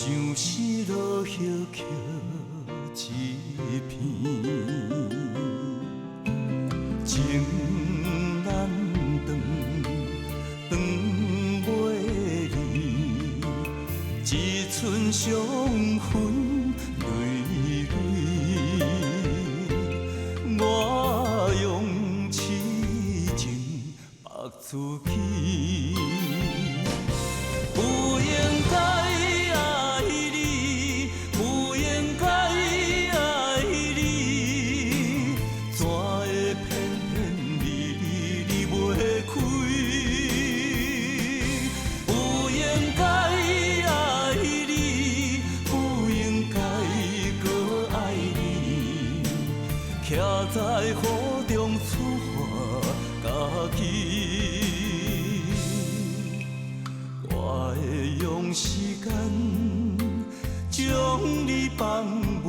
相思落叶曲一片，情难断，断袂离，一寸相分泪泪，我用痴情绑自己。 不应该爱你，不应该爱你，怎会偏偏你袂开？不应该爱你，不应该搁爱你，徛在雨中厝花家己。 我会用时间将你放袂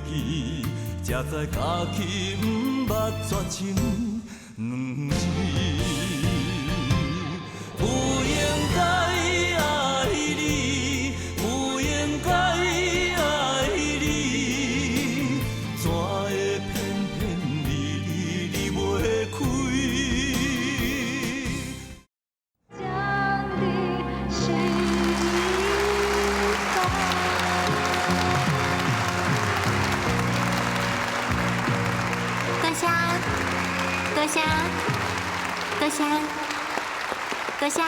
记，才知家己毋捌绝情两字。不应该爱你，不应该爱你，怎会偏偏你袂开？ 多香，多香，多香。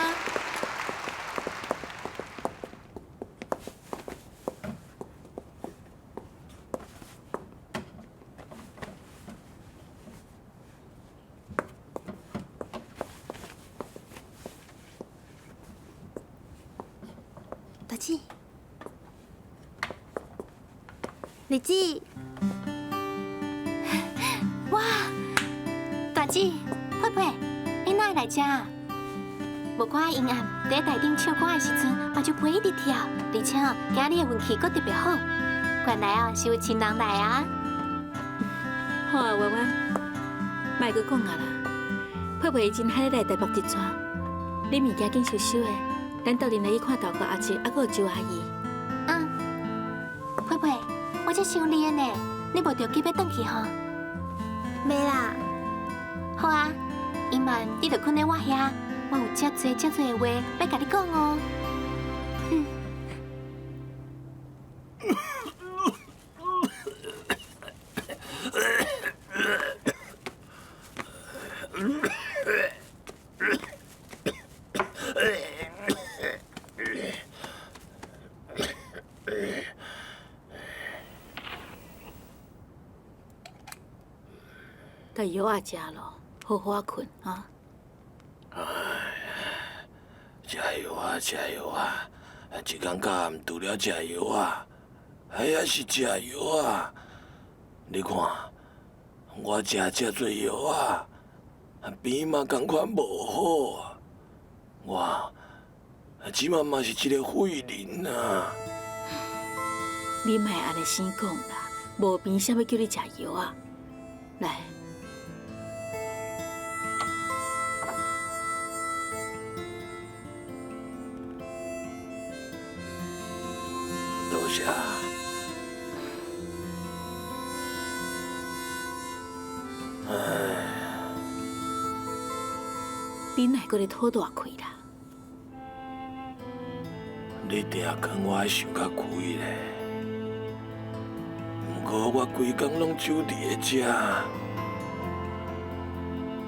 大姐，丽姐，哇！ 大姐，佩佩，你哪会来遮？无看阴暗，在台顶唱歌的时阵，目睭陪一直跳，而且哦，今日的运气阁特别好。原来哦，是有亲人来啊。好啊，娃娃，莫阁讲啊啦。佩佩真海来台北一转，你物件紧收收的，咱到阵来去看豆哥阿姐，还阁有周阿姨。嗯，佩佩，我才想你呢，你无着急要转去吼？没啦。 好啊，伊曼，你着困在我遐，我有遮多的话要甲你讲哦。嗯。甲药啊食咯。 好好困啊！食药啊，食药啊！一天到晚除了食药啊，还也是食药啊。你看，我食遮多药啊，病嘛同款无好啊。我即嘛嘛是一个废人啊！你莫安尼先讲啦，无病啥要叫你食药啊？来。 多谢。你哪个咧吐大气啦？你定讲我想较开咧，不过我规工拢守伫咧遮，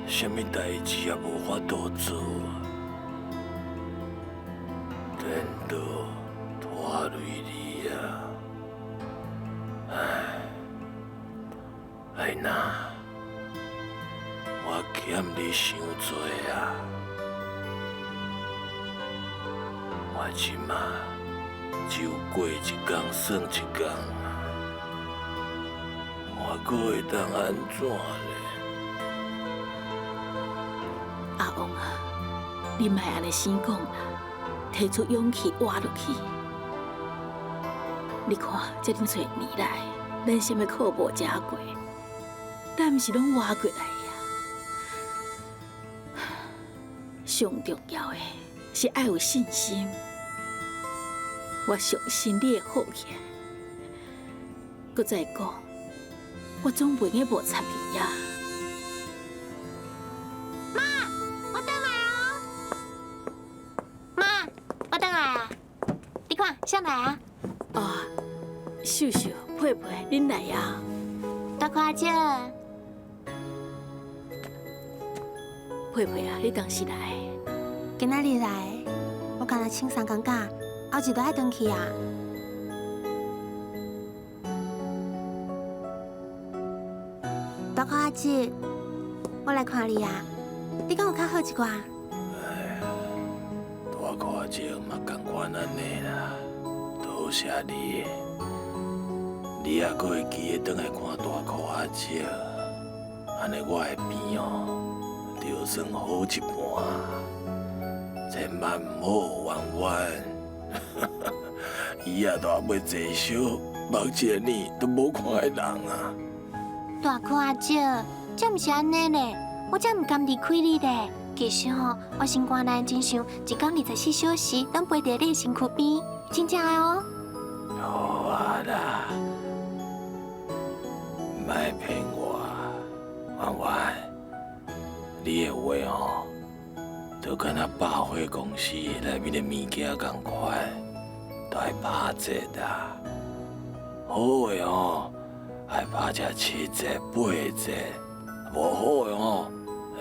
啥物代志也无法度做，天道拖累你啊！哎那，我欠你伤多啊！我即马只有过一天算一天，我阁会当安怎咧？阿王啊，你莫安尼先讲啦，提出勇气活落去。你看，这阵多年来，咱什么苦无食过，咱毋是拢活过来呀？上重要的是爱有信心。我相信你会好起来。搁再讲，我总袂用无插你呀。我等来哦。妈，我等来啊！你看，谁来啊？哦，秀秀、佩佩，恁来呀？大哥阿姐，佩佩啊，你当时来？今仔日来，我干了请3天假，后日就爱回去啊。大哥阿姐，我来看你啊，你敢有较好一寡？大哥阿姐嘛共款安尼啦，多谢你，你也阁会记得转来看大哥阿姐，安尼我的病哦，就算好一半，千万唔好冤冤。伊啊，都要坐烧，目一个年都无看的人啊。大哥阿姐，这毋是安尼咧，我这毋甘离开你咧。其实吼，我心肝内真想一天24小时拢陪在你的身躯边，真正的哦。好啊啦，莫骗我，婉婉，你的话吼，就跟那百货公司内面的物件同款，都爱拍折啦。好的吼，爱拍只7折、8折；无好的吼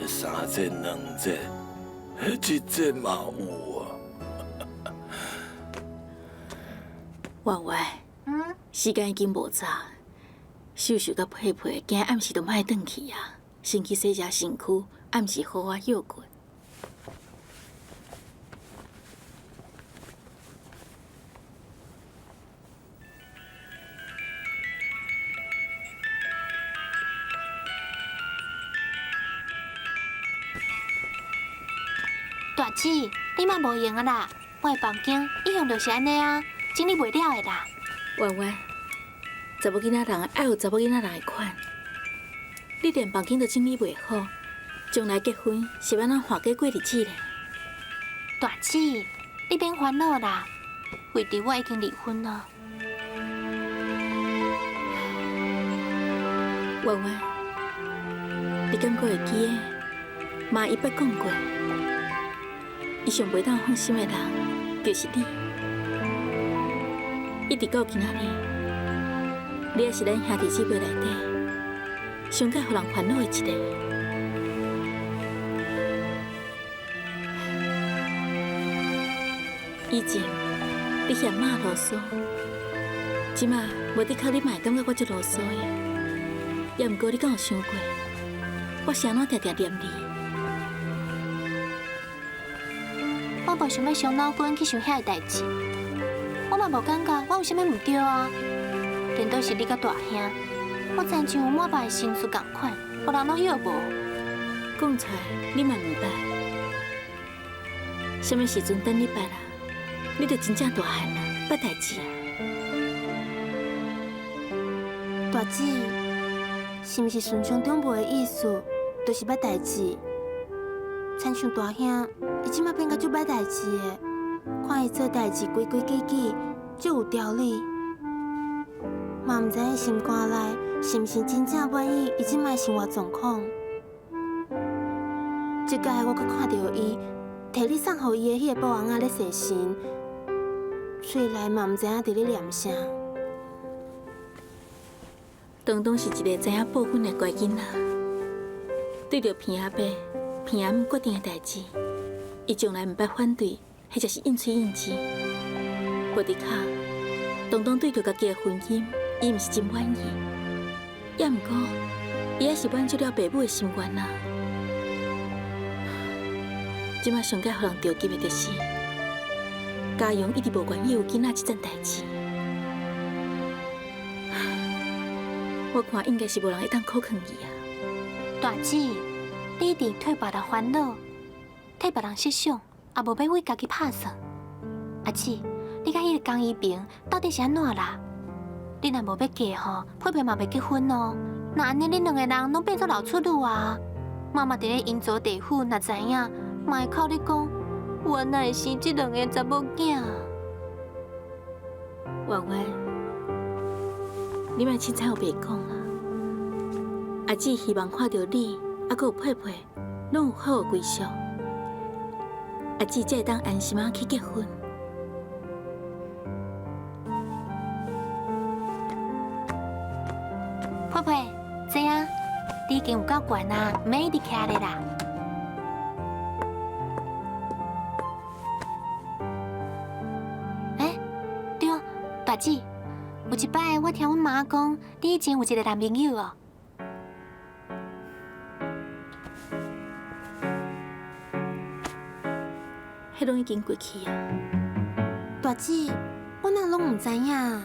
，3折、2折，1折嘛有啊。婉婉，时间已经无早，秀秀甲佩佩今暗时都莫回去啊，先去洗食身躯，暗时好好休困。大姊，你莫无闲啊啦，我的房间一向就是安尼啊，整理袂了的啦。婉婉，查某囡仔人爱有查某囡仔人的款，你连房间都整理袂好，将来结婚是要怎换过过日子咧？大姊，你免烦恼啦，为着我已经离婚了。婉婉，你敢阁会记得妈伊捌讲过？伊上袂当放心的人，就是你。一直到今仔日，你也是咱兄弟姊妹内底上较互人烦恼的一个。以前你嫌妈啰嗦，即马无得靠你嘛会感觉我足啰嗦的。也毋过你敢有想过，我是安怎定定念你？我无想要伤脑筋去想遐个代志，我嘛无感觉我有啥物唔对啊。连都是你甲大兄，我亲像有满腹的心事共款，互人拢晓无？讲出来你嘛明白，什么时阵等你捌啊？你就真正大汉啊，捌代志啊！大姊，是毋是顺从长辈的意思，就是捌代志？亲像大兄，伊即马变甲足捌代志的，看伊做代志规规矩矩，足有条理。嘛毋知影心肝内是毋是真正满意伊即摆生活状况。即届我阁看到伊摕你送互伊的迄个布红仔咧洗身，嘴内嘛毋知影伫咧念啥。东东是一个知影报恩的乖囡仔，对着平阿伯、平阿姆决定的代志，伊从来毋捌反对，或者是应嘴应舌。无伫卡，东东对着家己的婚姻，伊毋是真满意，也毋过，伊也是满足了爸母的心愿啊。即摆上届互人着急的就是，家用一直无愿意有囡仔这件代志。我看应该是无人会当可劝伊啊。大姊，你一直替别人烦恼，替别人设想，也无要为家己打算。阿姊，你甲迄个江一平到底是安怎啦？你若无要嫁吼，佩佩嘛袂结婚哦。那安尼恁两个人拢变做老处女啊！妈妈伫咧因祖地府，若知影，嘛会靠你讲，我哪会生这两个查某囝？婉婉，你莫凊彩有白讲啊！阿姊希望看到你，还佫有佩佩，拢有好的归宿。阿姊才会当安心啊去结婚。佩佩，这样，你已经有够悬啊，唔免一直徛咧啦。对，大姊，有一摆我听阮妈讲，你以前有一个男朋友哦。迄拢已经过去啊！大姊，我哪拢唔知影。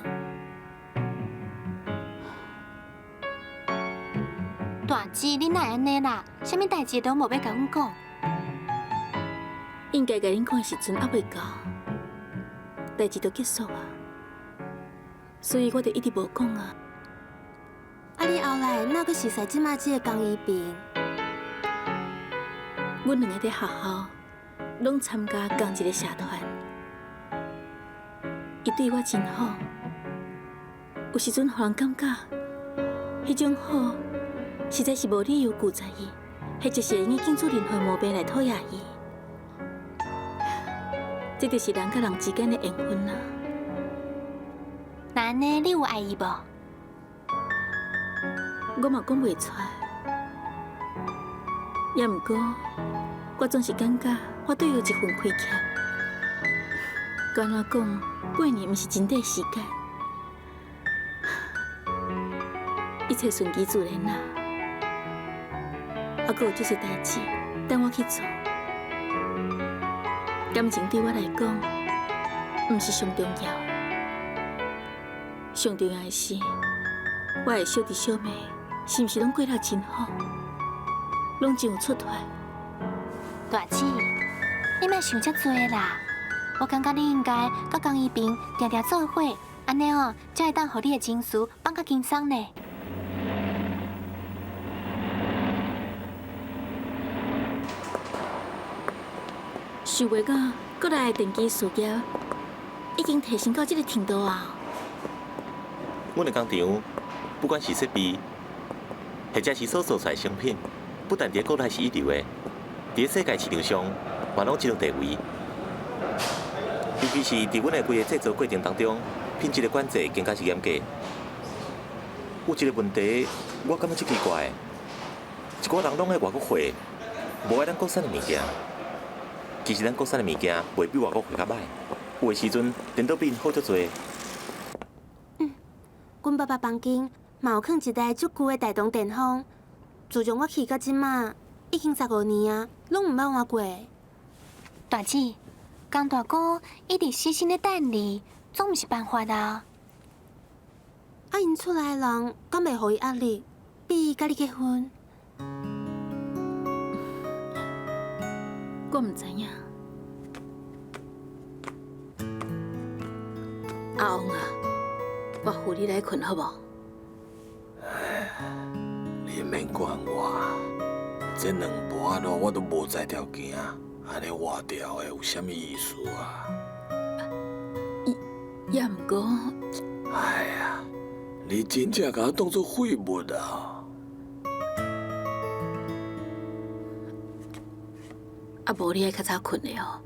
大姊，你哪会安尼啦？啥物代志都无要甲阮讲。应该甲恁讲的时阵还未到，代志都结束啊，所以我就一直无讲啊。啊，你后来哪个是使即马即个江宜宾？阮两个在学校拢参加同一个社团，伊对我真好，有时阵互人感觉，迄种好实在是无理由拒绝伊，或者是用建出任何毛病来讨厌伊。这就是人甲人之间的缘分啊！那安尼，你有爱伊无？我嘛讲袂出来，也毋过，我总是感觉我对伊有一份亏欠。敢若讲8年毋是真短时间，一切顺其自然啦。还佫有这些代志等我去做。感情对我来讲，毋是上重要的，上重要的是，我的小弟小妹是毋是拢过得真好，拢真有出头。大姊，你莫想遮多啦。我感觉你应该甲江宜宾定定做伙，安尼哦，才会当互你的情绪放较轻松呢。想袂到，国内的电机事业已经提升到这个程度啊！阮的工厂，不管是设备，或者是所做出来商品，不但伫国内是一流的，伫世界市场上嘛拢占有地位。尤其是伫阮的规个制作过程当中，品质的管制更加是严格。有一个问题，我感觉真奇怪，一寡人拢爱外国货，无爱咱国产的物件。其实咱国产的物件袂比外国货较歹，有的时阵电脑比因好足多。阮爸爸房间嘛有放一台足旧的大同电风，自从我去到即马，已经15年啊，拢毋捌换过。大姊，江大哥一直死心咧等你，总毋是办法啊。啊，因厝内人敢袂互伊压力，逼伊甲你结婚？我毋知影。阿王啊，我扶你来困好无？你免管我，这2盘路我都无在条行，安尼活掉的有啥物意思啊？也毋过，哎呀，你真正甲我当作废物啊！啊无你爱较早困的哦。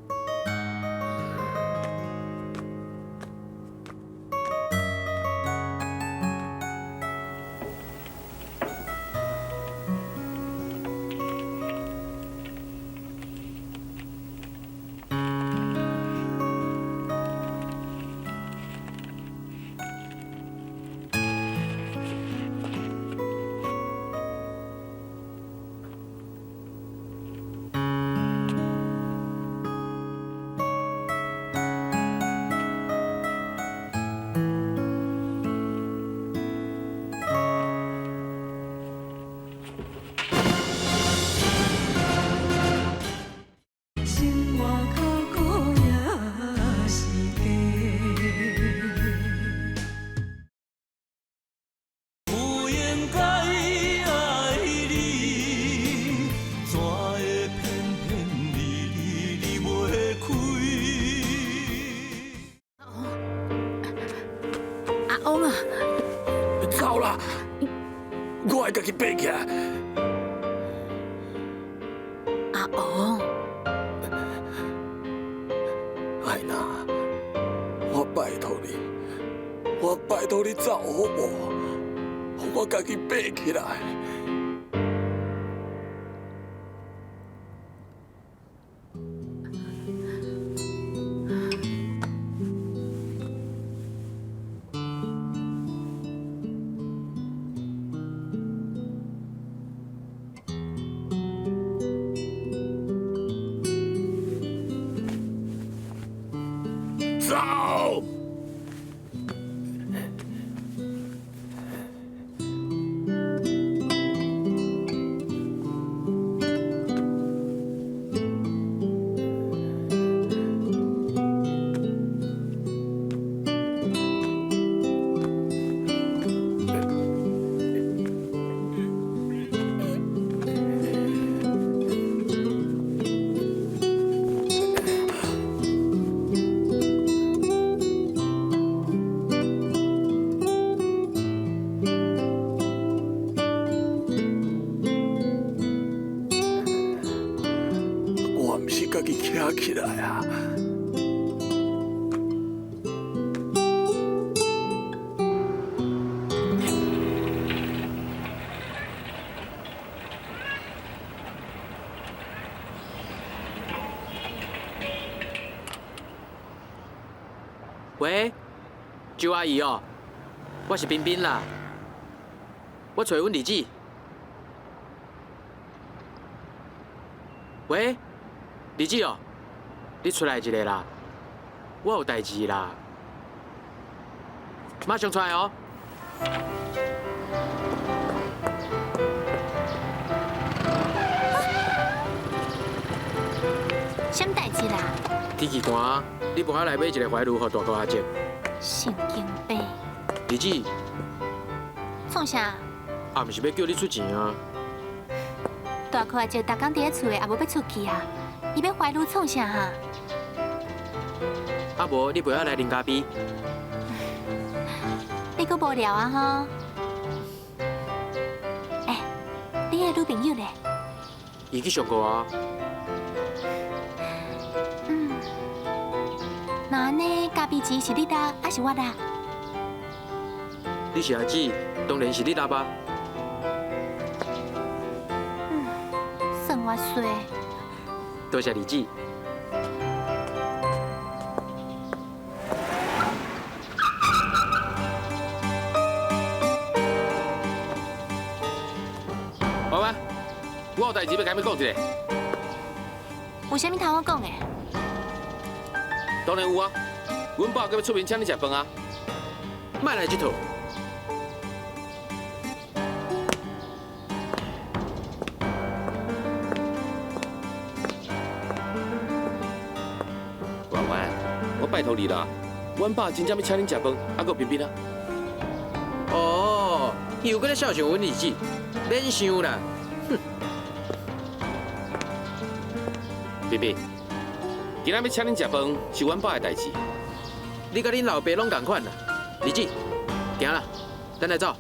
翁啊！走啦！我会家己爬起来。阿翁，艾娜，我拜托你，我拜托你走好无？我家己爬起来。走！我毋是家己徛起来啊！喂，周阿姨哦，我是彬彬啦，我找阮儿子。喂，儿子哦，你出来一下啦，我有代志啦，马上出来哦。什么代志啦？天气寒，你帮我来买一个怀炉，给大哥阿姐。神经病！儿子，创啥？也毋是要叫你出钱啊。大哥阿姐逐工伫咧厝诶，也无要出去啊！伊要怀孕创啥哈？啊无，你陪我来啉咖啡。你阁无聊啊吼？哎，你诶女朋友咧？伊去上课啊。那安尼，咖啡钱是你拿，还是我拿？你是阿姊，当然是你拿吧。算我衰。多谢儿子。娃娃，我有代志要甲你讲一下。有啥物通我讲诶？当然有啊，阮爸要出面请你食饭啊，莫来这套。婉婉，我拜托你啦，阮爸真正要请恁食饭，还佫彬彬啊。哦，伊有搁咧孝顺阮儿子，免想啦。哼，彬彬。今仔要请恁食饭是阮爸的代志，你甲恁老爸拢同款啦。儿子，行啦，咱来走。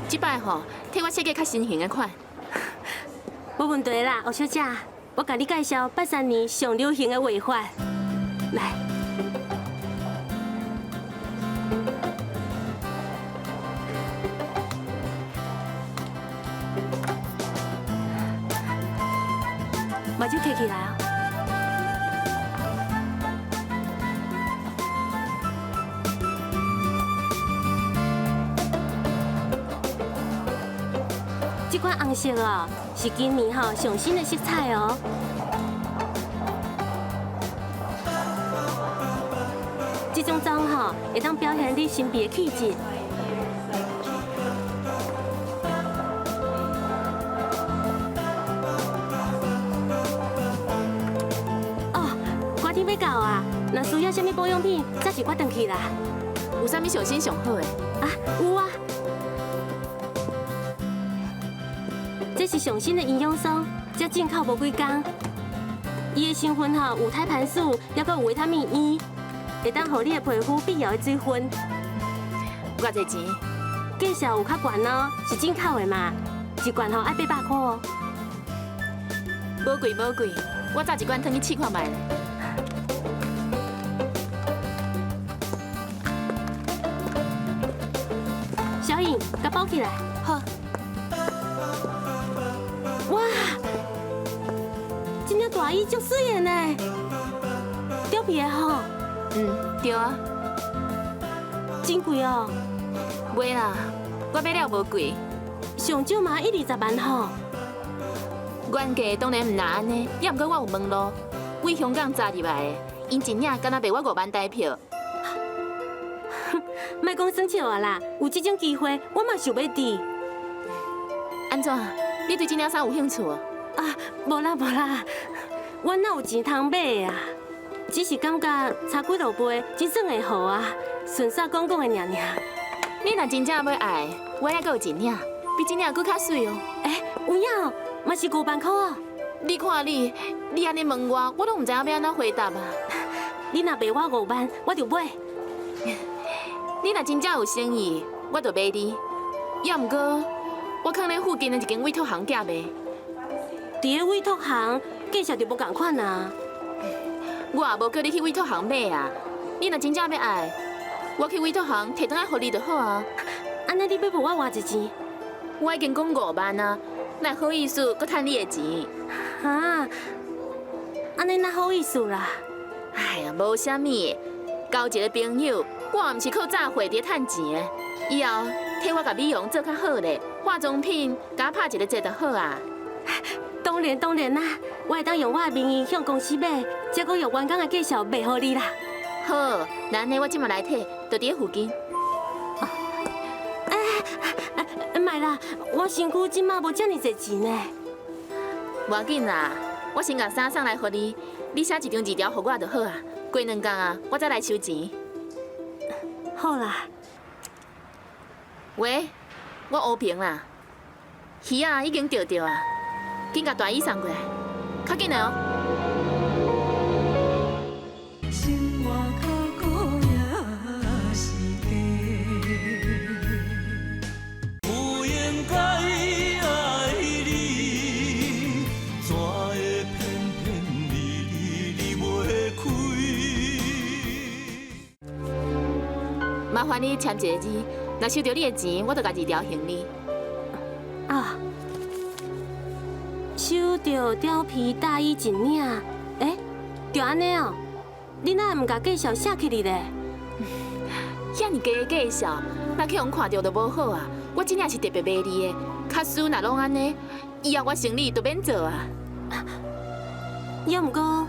即摆吼，替我设计较新型的款。无问题啦，吴小姐，我甲你介绍83年上流行的画法。来，目睭摕起来啊！这款红色哦，是今年吼上新的色彩哦。这种妆吼会当表现你身边的气质。买到啊，若需要啥物保养品，则是我转去啦。有啥物上新上好诶？啊，有啊，这是上新的营养霜，才进口无几工。伊的成分吼有胎盘素，还佫有维他命 E， 会当互你的皮肤必要的水分。偌济钱？价钱有较悬哦，是进口的嘛，一罐吼爱800块哦。无贵无贵，我早一罐吞去试看卖。小颖，甲包起来。好，哇，真正大衣足水的呢，貂皮的吼，对啊，真贵哦。买啦，我买了无贵，上少嘛120万吼。原价当然毋难安尼，也毋过我有问咯，为香港扎入来的，因真正敢若卖我5万台票。莫讲算笑啊啦，有这种机会，我嘛想要伫。安怎？你对这领衫有兴趣哦？啊，无啦无啦，我哪有钱通买啊？只是感觉差几落杯真算会好啊，顺便讲讲的尔尔。你若真正要爱，我还阁有一领，比这领阁较水哦。有影哦，嘛是5万块哦。你看你安尼问我，我都毋知影要安怎回答啊。你若卖我5万，我就买。你若真正有生意，我就买你。要毋过，我囥咧附近的一间委托行寄卖。伫个委托行，价钱就无共款啊。我也无叫你去委托行买啊。你若真正要爱，我去委托行摕倒来互你就好啊。安尼你要付我偌济钱？我已经讲5万啊，哪好意思搁趁你的钱？啊，安尼哪好意思啦？哎呀，无啥物，交一个朋友，我毋是靠炸货伫趁钱的。以后替我甲美容做较好咧，化妆品甲我拍一个折就好啊。当然啦，我会当用我的名义向公司买，再搁用员工的介绍卖互你啦。好，那安尼我即马来摕，就伫咧附近。莫啦，我身躯即马无遮尔济钱呢。无要紧啦，我先甲衫送来互你，你写一张字条互我就好啊。过2天啊，我再来收钱。好啦，喂，我乌平啦，鱼啊已经钓到啊，紧甲大衣送过来，较紧的哦。生活较苦也是假，不应该爱你，怎会偏偏离袂开？麻烦你签一个字，若收到你的钱，我就甲字条还你。啊，收到貂皮大衣一领，就安尼哦。你哪会毋甲介绍写起哩咧？遐尼低的介绍，若去人看到就无好啊。我真正是特别卖你的，卡输若拢安尼，以后我生意就免做啊。也毋过，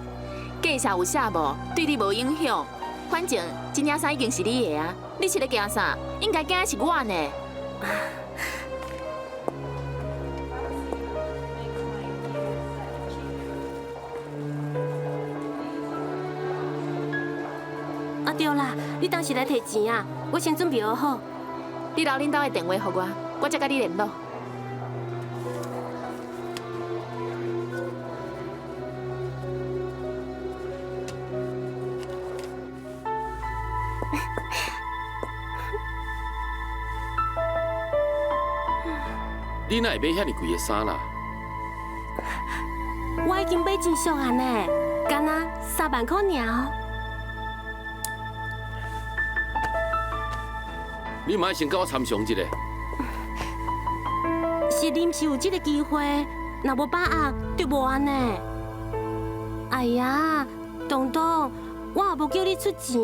介绍有写无，对你无影响。反正这领衫已经是你的啊，你是咧惊啥？应该惊的是我呢。啊对啦，你当时来摕钱啊？我先准备好。你留恁兜的电话给我，我才甲你联络。你哪会买遐尼贵的衫啦？我已经买真俗啊呢，干那3万块尔哦。你嘛先甲我参详一下。是临时有这个机会，若无把握就无安呢。哎呀，东东，我也无叫你出钱，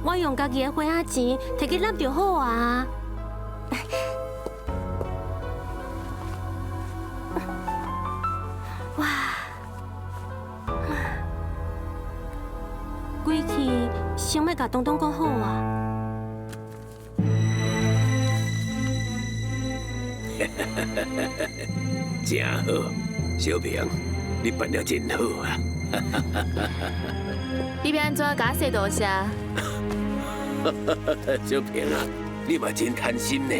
我用家己的花仔钱摕去揽就好啊。哇，归去想要甲东东讲好啊。真好，小平，你办了真好啊！你要安怎甲我说多谢？小平啊，你嘛真贪心呢，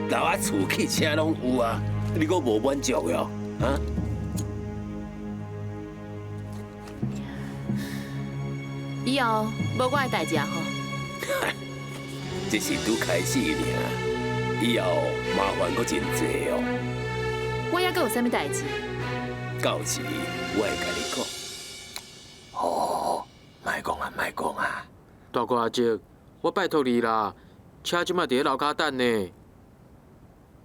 留啊厝汽车拢有啊，你阁无满足哟？啊？以后无我的代志也好。这是拄开始尔，以后麻烦阁真济哦。我还阁有啥物代志？到时我会甲你讲。哦，莫讲啊，莫讲啊。大哥阿叔，我拜托你啦，车即马伫咧楼骹等呢。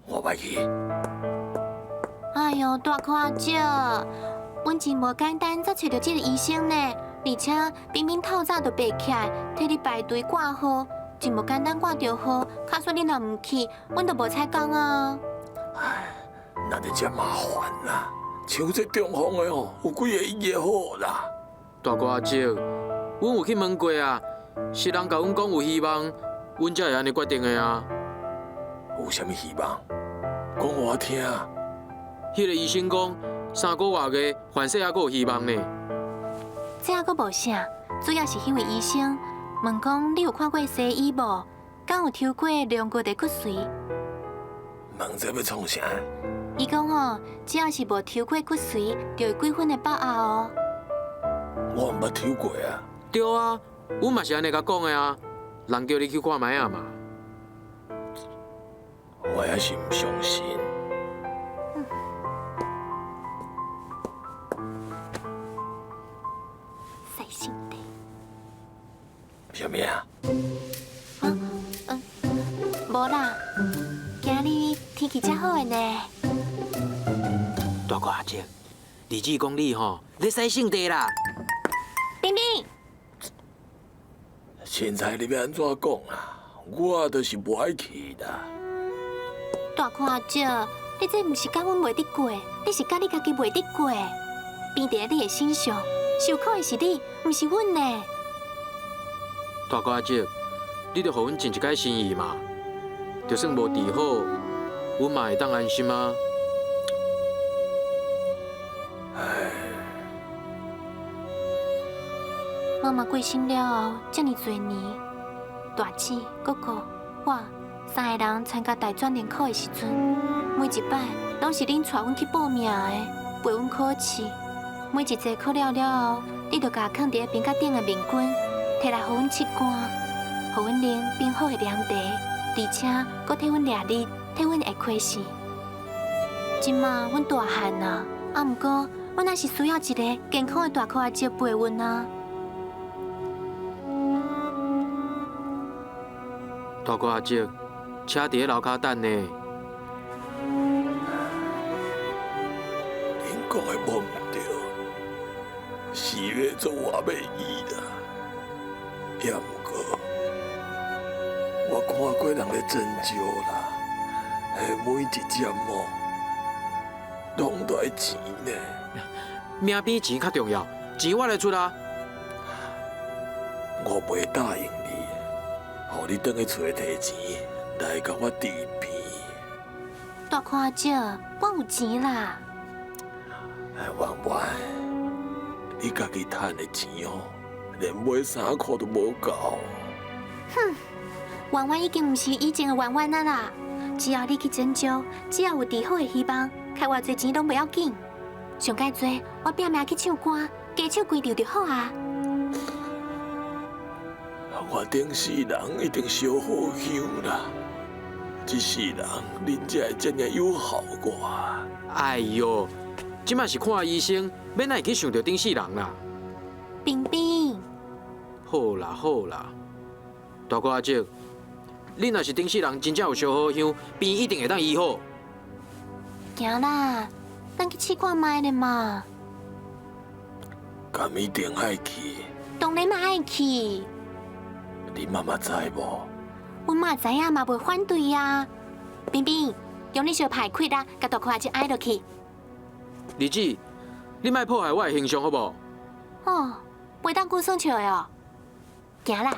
我袂去。哎呦，大哥阿姐，阮真无简单才找到这个医生呢，而且明明透早就爬起来，替你排队挂号，真无简单挂着号。卡说你若唔去，阮就无采讲啊。唉，那就真麻烦啦。像这中风的哦，有几个医院好啦。大哥阿叔，阮有去问过啊，是人甲阮讲有希望，阮才会安尼决定的啊。有啥物希望？讲我听。迄个医生讲，3个月个反省还阁有希望呢。这还阁无啥，主要是迄位医生问讲，你有看过西医无？敢有抽过量过的骨髓？问这要创啥？伊讲哦，只要是无抽过骨髓，就会几分的把握哦。我毋捌抽过啊。对啊，阮嘛是安尼甲讲的啊，人叫你去看卖啊嘛。我还是唔相信。细心地。啥物啊？无啦，今日天气真好的呢。大哥阿叔，日子讲你吼，你使性地啦。冰冰，现在你要安怎讲啊？我就是不爱去啦。大哥阿姐，你这毋是甲阮袂得过，你是甲你家己袂得过。变伫你的身上，受苦的是你，毋是阮呢。大哥阿叔，你着互阮尽一解心意嘛，就算无治好，阮嘛会当安心啊。妈妈过身了后，这么多年，大姐、哥哥、我3个人参加大专联考的时阵，每一摆拢是恁带阮去报名的，陪阮考试。每一节考了后，你就甲放伫边角顶的面巾，摕来互阮试汗，互阮啉冰好的凉茶，而且搁替阮掠日，替阮会亏事。即马阮大汉啊，毋过阮也是需要一个健康的大哥阿姐陪阮啊。大哥阿叔，车伫咧楼骹等呢。恁讲的无毋对，4月做我要医啦。也毋过，我看过人咧针灸啦，每一针哦，拢都爱钱呢。命比钱较重要，钱我来出啊。我袂答应你，互你转去厝摕钱来甲我治病。大哥阿姐，我有钱啦。婉婉，你家己赚的钱哦，连买衫裤都无够。哼，婉婉已经毋是以前的婉婉啊啦。只要你去针灸，只要有治好的希望，开偌济钱拢不要紧。上介多，我拼命去唱歌，加唱几场就好啊。我顶世人一定烧好香啦，这世人恁才会这样友好我。哎哟，即摆是看医生，免哪会去想着顶世人啦。冰冰，好啦好啦，大哥阿叔，你若是顶世人真正有烧好香，病一定会当医好。行啦，咱去试看卖咧嘛。敢一定爱去？当然嘛爱去。你妈妈知无？阮妈知影嘛，袂反对呀。冰冰，用你小牌开啦，甲大哥阿姐挨落去。日子，你莫破坏我的形象好无？哦，袂当久算笑的哦。行啦。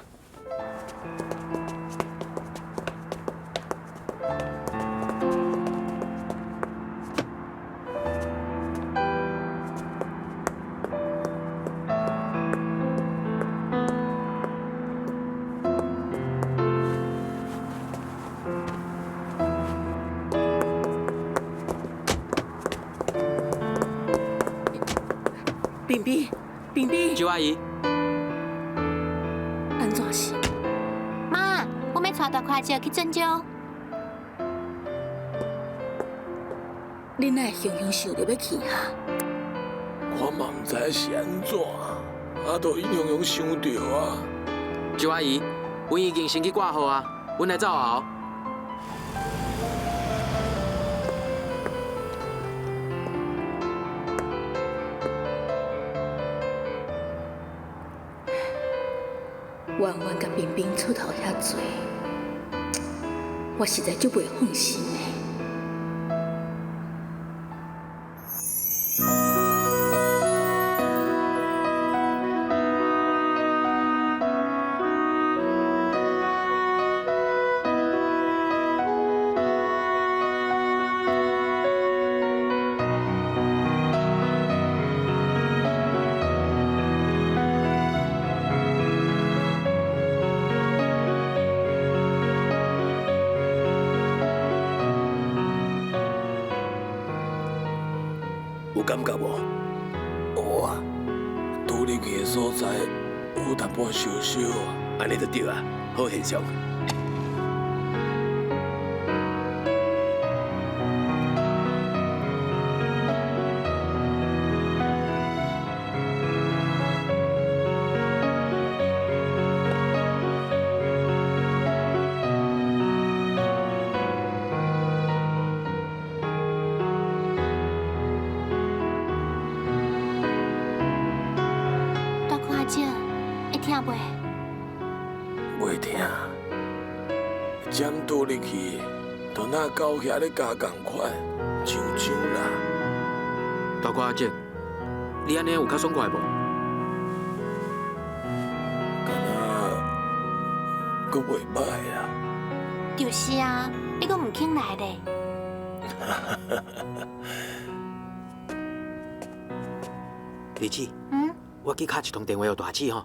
冰冰，冰冰，周阿姨，安怎是？妈，我要带大花姐去针灸。你哪会雄雄想着要去哈？我嘛唔知是安怎，都因雄雄想着啊。周阿姨，阮已经先去挂号啊，阮来走后。婉婉甲冰冰出头遐多，我实在就袂放心的。有感觉无？有啊，拄入去的所在有淡薄烧烧啊。安尼就对啊，好现象。大花姐，会听袂？袂听，针拄入去，就那狗遐咧加共款，啾啾啦。大哥阿姐，你安尼有较爽快无？敢若佫袂歹啊。就是啊，你阁唔肯来咧。李姊，嗯，我去敲一通电话予大姊吼，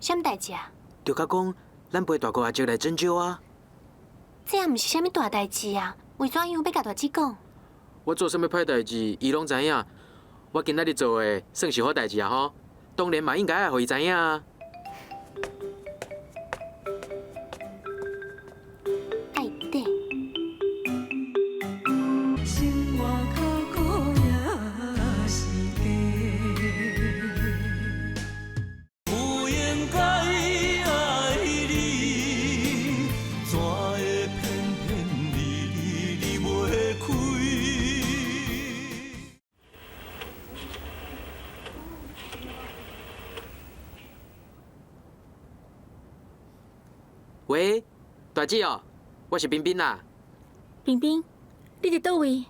什么代志啊？就甲讲咱陪大哥阿姐来针灸啊。这也唔是什么大代志啊，为怎样要甲大姐讲？我做什么歹代志，伊拢知影。我今仔日做的算是好代志啊吼，当然嘛应该要互伊知影啊。爱得。心外较苦也是假，不应该爱你，怎会偏偏离袂开？喂，大姊哦，我是冰冰啦。冰冰，你伫倒位？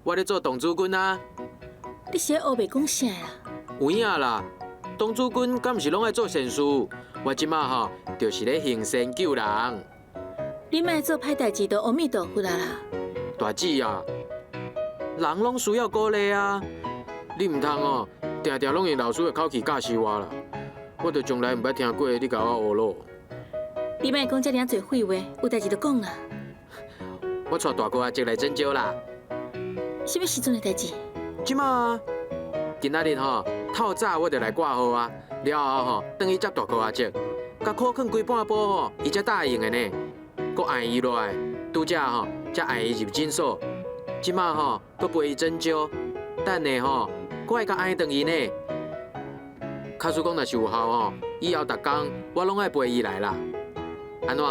我咧做童子军啊。你是咧黑白讲啥啦？有影啦，童子军敢毋是拢爱做善事？我即马吼就是咧行善救人。你莫做歹代志，就阿弥陀佛啦啦。大姊啊，人拢需要鼓励啊。你唔通哦，定定拢用老师的口气教示我啦。我就从来唔捌听过你甲我学咯。你莫讲遮尔侪废话，有代志就讲啦。我带大哥阿姐来针灸啦。什么时阵的代志？即马今仔日吼透早我就来挂号啊，了后吼等去接大哥阿姐，甲苦劝规半晡吼，伊才答应的呢。搁按伊落来，拄则吼才按伊入诊所。即马吼搁陪伊针灸，等下吼搁爱甲按转伊呢。假使讲若是有效吼，以后逐工我拢爱陪伊来啦。安怎？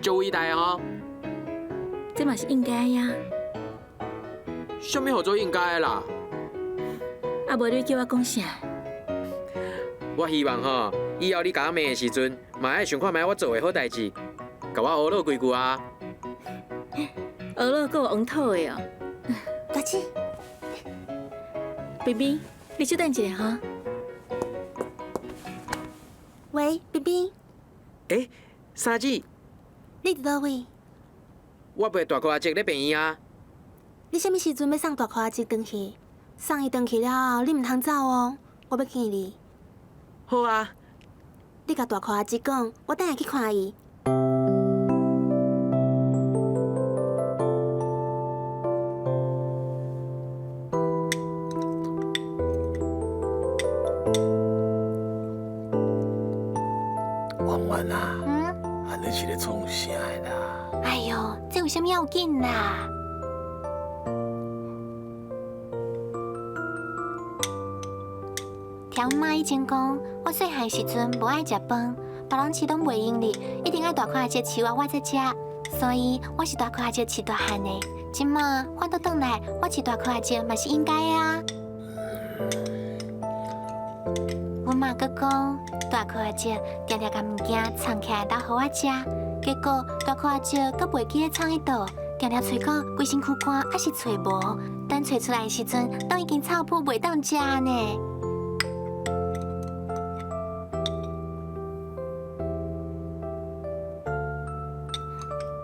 足伟大吼！这嘛是应该呀。什么合作应该的啦？啊，无你叫我讲啥？我希望吼，以后你甲我骂的时阵，嘛爱想看卖我做的好代志，甲我学落几句啊。学了够王土的哦。大姐，冰冰，你稍等一下哈。喂，冰冰，诶，三姊，你伫倒位？我陪大哥阿姐咧病院啊。你什么时阵要送大花阿姐转去？送伊转去了后，你唔通走哦，我要见你。好啊。你甲大花阿姐讲，我等下去看伊。创啥的啦？哎呦，这有啥物要紧啦？听阮妈以前讲，我细汉时阵无爱食饭，别人饲拢袂用哩，一定要大块只饲我才食，所以我是大块只饲大汉的。即马反倒转来，我饲大块只嘛是应该的啊。阮妈阁讲，大块只常常甲物件藏起来当互我食，结果大块只阁袂记咧藏喺倒，常常找到规身躯干，还是找无，等找出来的时阵，都已经臭破袂当食呢。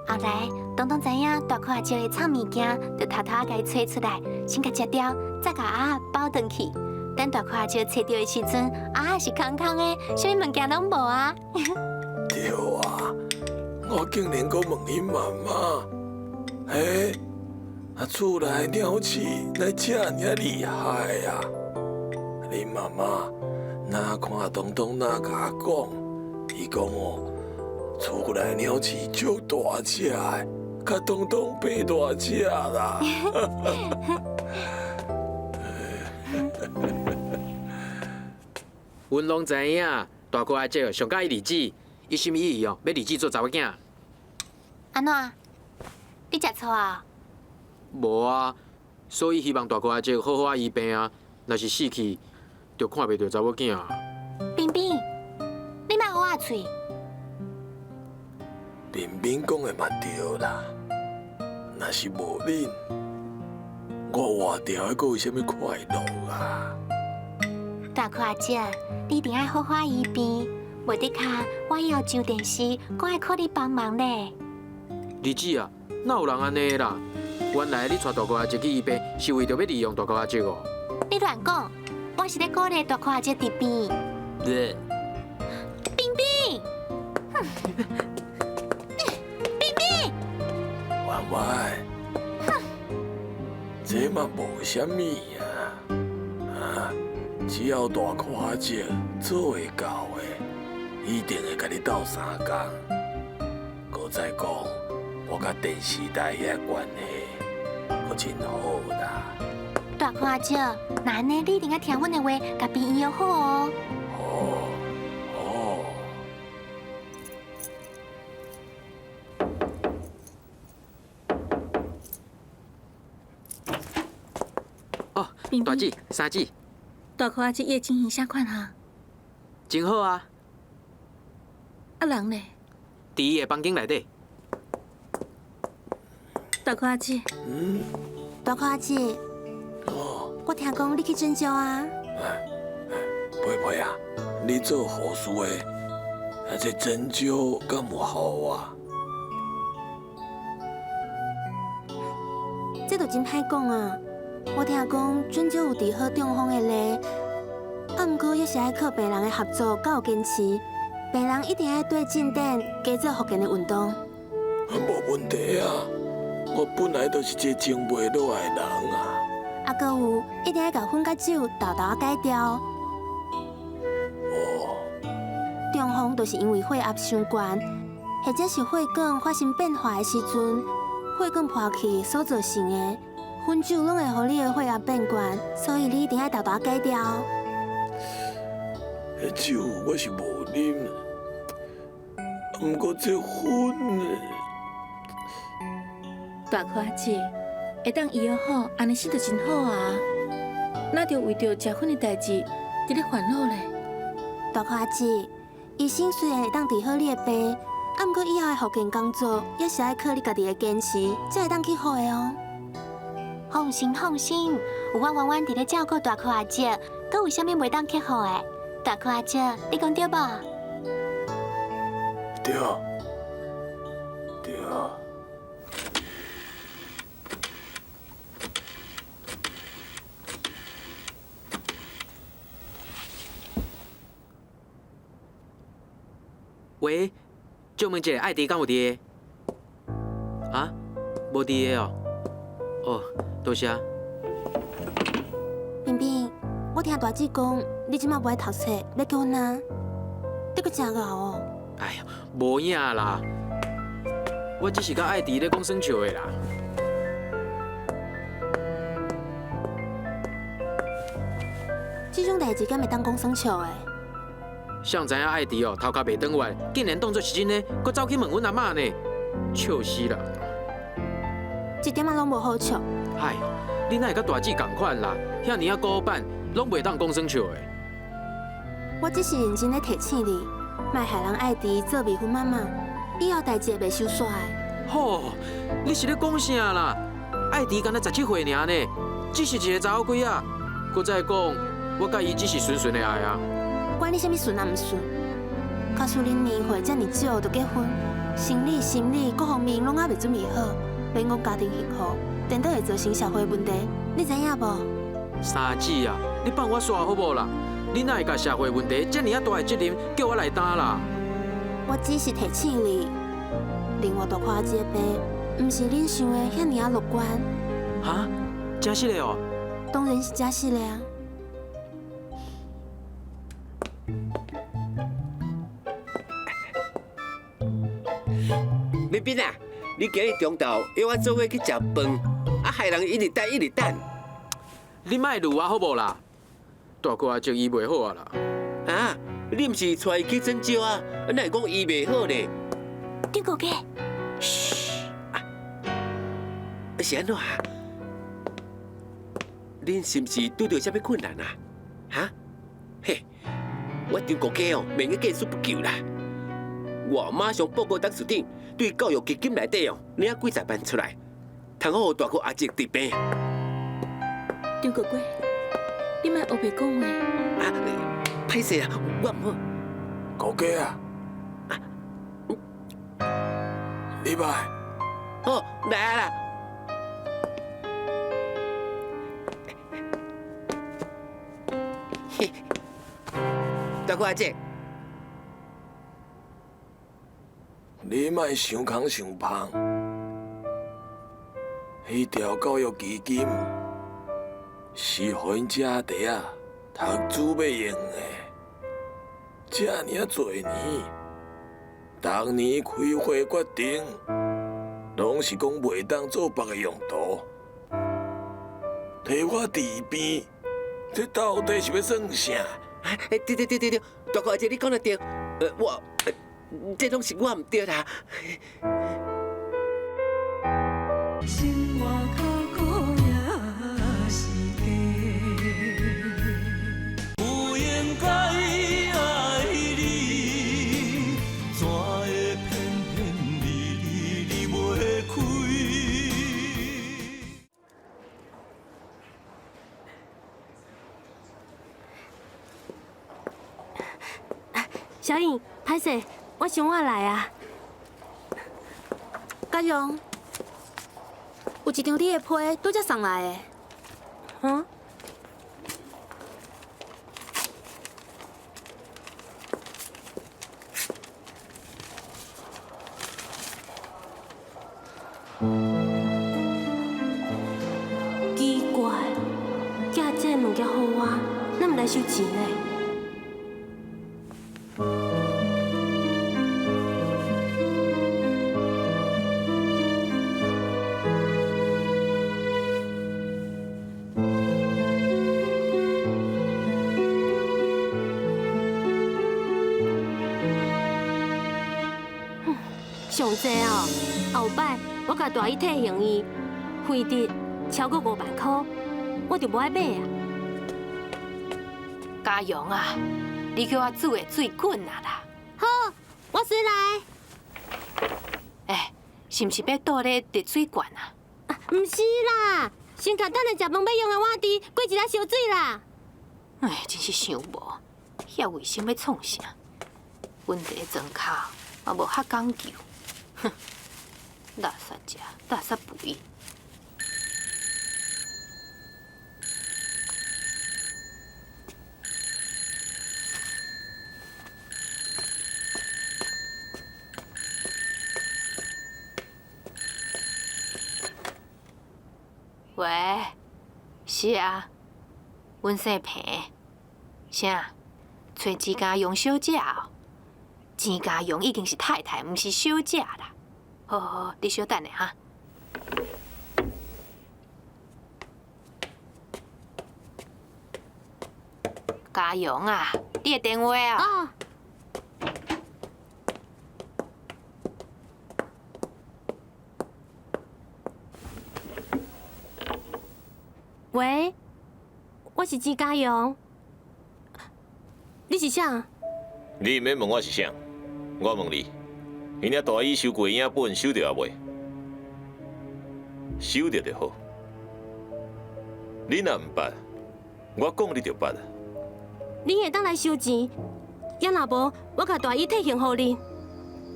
后来，东东知影大块只会藏物件，就偷偷甲伊找出来，先甲食掉，再甲鸭包转去。等大块只找到的时阵，鸭是空空的，啥物物件拢无啊。对啊，我竟然阁问恁妈妈，厝内鸟鼠来这尔厉害啊！恁妈妈哪看东东哪甲我讲，伊讲哦。厝内鸟鼠足大只的，甲东东变大只啦。阮拢知影，大块只上介意日子，伊什么意义哦？要日子做查某囝？安怎？你食醋啊？无啊，所以希望大块只好好啊医病啊。若是死去，就看袂到查某囝啊。冰冰，你莫好我嘴。冰冰讲的嘛对啦，若是无恁，我活着还阁有啥物快乐啊？大块姐，你一定要好好医病，袂得卡我以后上电视，我还靠你帮忙咧。日子啊，哪有人安尼啦？原来你带大块姐去医病，是为着要利用大块姐哦。你乱讲，我是咧鼓励大块姐治病。冰冰，哼。歪歪，这嘛无啥物啊，只要大块只做会到的，一定会甲你斗3工。搁再讲，我甲电视台遐关系，搁真好啦。大块姐，那安尼你一定要听阮的话，甲病医好哦。大姊、三姊，大块这夜情形啥款哈？真好啊！啊人呢？伫伊的房间内底。大块姐，大块姐，我听讲你去针灸啊？佩佩啊，你做护士的，这针灸敢有效啊？这都真歹讲啊！我听讲针灸有治好中风的例，啊，毋过也是爱靠病人的合作，甲有坚持。病人一定要对进店加做复健的运动。无问题啊，我本来就是一个静袂落来的人啊。啊，搁有一定要甲薰甲酒豆豆啊改掉。中风就是因为血压伤悬，或者是血管发生变化的时阵，血管破去所造成的。薰酒拢会互你的血压变悬，所以你一定要豆豆改掉。迄酒我是无啉，毋过这薰，大块姐会当医好，安尼是就真好啊！哪着为着食薰的代志，伫咧烦恼咧？大块姐，医生虽然会当治好你的病，啊，毋过以后的复健工作，也是爱靠你家己的坚持，才会当去好的哦。放心放心，有我弯弯伫咧照顾大块阿姐，阁有啥物袂当克服的？大块阿姐，你讲对无？对。喂，借问一下，爱弟敢有伫个？啊，无伫个哦。哦，多谢。冰冰，我听大姐讲，你即马不爱读册，要结婚啊？你阁真熬哦。哎呀，无影啦，我只是甲爱弟咧讲耍笑的啦。这种代志敢会当讲耍笑的？谁知影爱弟哦，头壳袂转弯，竟然当作是真的，搁走去问阮阿嬷呢，笑死啦！一点仔拢无好笑。哎，你哪会甲大姐共款啦？遐尼啊古板，拢袂当讲耍笑的。我只是认真咧提醒你，莫害人爱弟做未婚妈妈，以后代志会袂收煞的。吼，你是咧讲啥啦？爱弟敢若17岁尔呢，只是一个查某鬼仔。搁再讲，我甲伊只是纯纯的爱啊。管你啥物顺啊毋顺，假使恁年岁遮尔少就结婚，生理、心理各方面拢还袂准备好，免讲家庭幸福，颠倒会造成社会问题，你知影无？三姊啊，你放我煞好无啦？你哪会甲社会问题遮尔啊大的责任叫我来担啦？我只是提醒你，另外大看这个病，毋是恁想的遐尔啊乐观。哈？真是的哦。当然是假实的啊。彬彬啊，你今日中昼约我做伙去食饭，啊害人一直等一直等。你莫怒我好无啦？大哥阿叔医袂好啊啦。啊，你毋是带伊去针灸啊？哪会讲医袂好呢？张哥哥，嘘，是安怎啊？恁是毋是拄到啥物困难啊？哈？嘿，我张哥哥哦，免个见死不救啦！我马上报告董事长，对教育基金内底哦，领几十万出来，通好大哥阿叔治病。张哥哥，你莫黑白讲话。啊，歹势啊，我唔好。高哥啊，你歹？哦，来啊啦！嘿，大哥阿姐，你莫想空想芳，迄条教育基金是互因遮弟啊读书要用的，遮尔啊侪年，逐年开会决定，拢是讲袂当做别个用途，摕我治病，这到底是要算啥？对，大哥阿姐你讲得对，我这拢是我唔对啦。生活较苦也是假，不应该爱你，怎会偏偏离袂开？小颖，歹势，我想我来啊。嘉荣，有一张你的批，拄则送来的。嗯？奇怪，寄这物件互我，咱毋来收钱呢？上济哦，后摆我甲大姨退行伊，费值超过5万块，我就无爱买啊。嘉荣啊，你叫我煮的水滚啊啦！好，我随来。哎，是毋是要倒咧热水罐啊？啊，毋是啦，先甲等下食饭要用的碗箸，过一来烧水啦。哎，真是想无，遐卫生要创啥？阮第一庄口也无遐讲究，哼，垃圾食，垃圾肥。喂，是啊，阮姓平，啥？找钱家用小姐哦？钱家用已经是太太，毋是小姐啦。好好好，你稍等下哈。嘉荣啊，你的电话啊？哦。喂，我是纪嘉荣，你是啥？你免问我是啥，我问你，迄领大衣收过影本收着啊未？收着就好。你若唔捌，我讲你就捌啊。你会当来收钱，也若无，我甲大衣退现互你。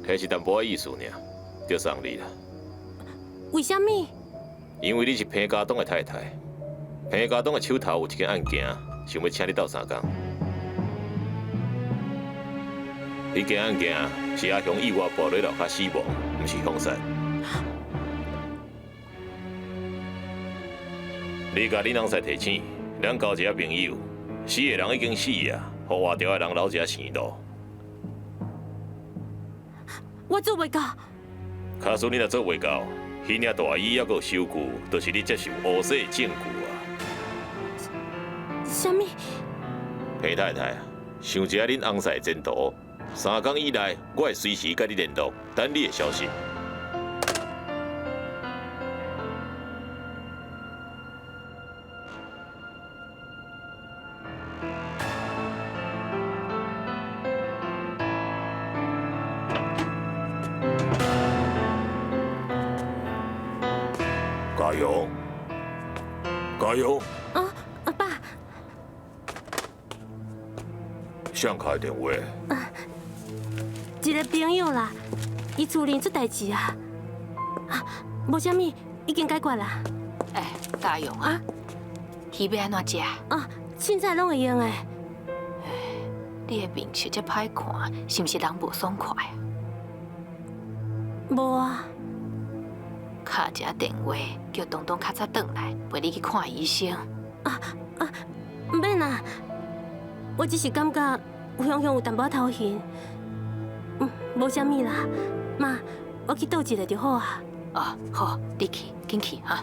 迄是淡薄仔意思尔，就送你啦。为什么？因为你是彭家东的太太。彭家东的手头有一件案件，想要请你斗相共。迄件案件是阿雄意外暴落下死亡，毋是凶杀。你甲你翁婿提醒，咱交一个朋友，死的人已经死啊，互活着的人留一个生路。我做袂到。假使你若做袂到，迄领大衣还阁有收据，就是你接受诬陷的证据啊。什么？裴太太，想一下恁翁婿的前途，3天以内，我会随时甲你联络，等你的消息。加油！加油！啊，阿爸。谁开电话？一个朋友啦，伊厝里出代志啊，无啥物，已经解决啦。哎，嘉荣啊，鱼要安怎食？啊，凊彩拢会用诶。你的面色这歹看，是毋是人无爽快？无啊。敲一个电话，叫东东较早转来，陪你去看医生。唔免啦，我只是感觉有香香有淡薄头晕，无啥物啦。妈，我去倒一个就好啊。哦，好，你去，紧去哈。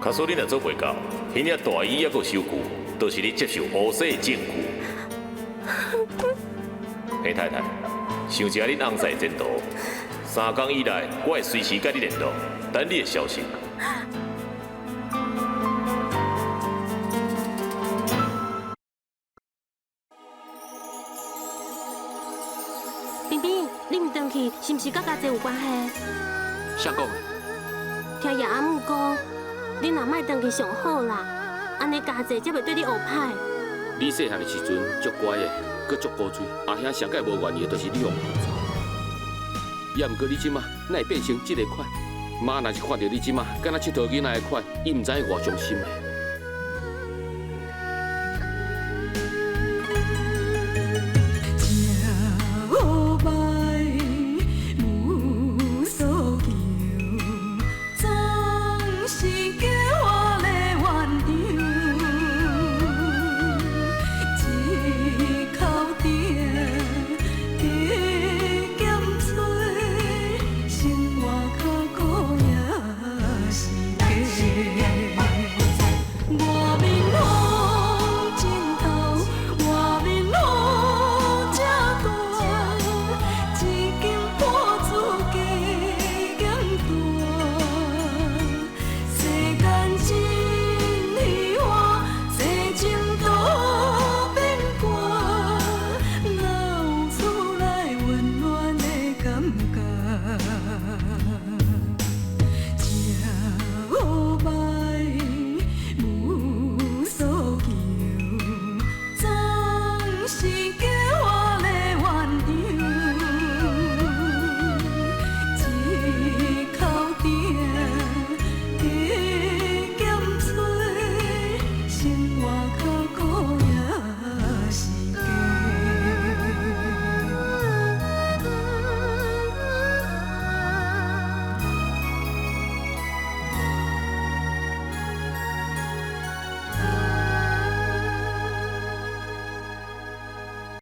假使你若做袂到，迄领大衣还阁有收据，都是你接受诬陷的证据。裴太太，想一下恁翁婿的前途，3天以内，我会随时甲你联络，等你的消息。冰冰，你唔回去，是毋是甲家姐有关系？啥讲？听爷阿母讲，你若莫回去上好啦，安尼家姐才袂对你学歹。你细汉的时阵足乖的，佮足古锥，阿兄上届无愿意的，就是你用。也毋过你即马哪会变成这个款？妈若是看到你即马，敢若佚佗囡仔的款，伊毋知会偌伤心的。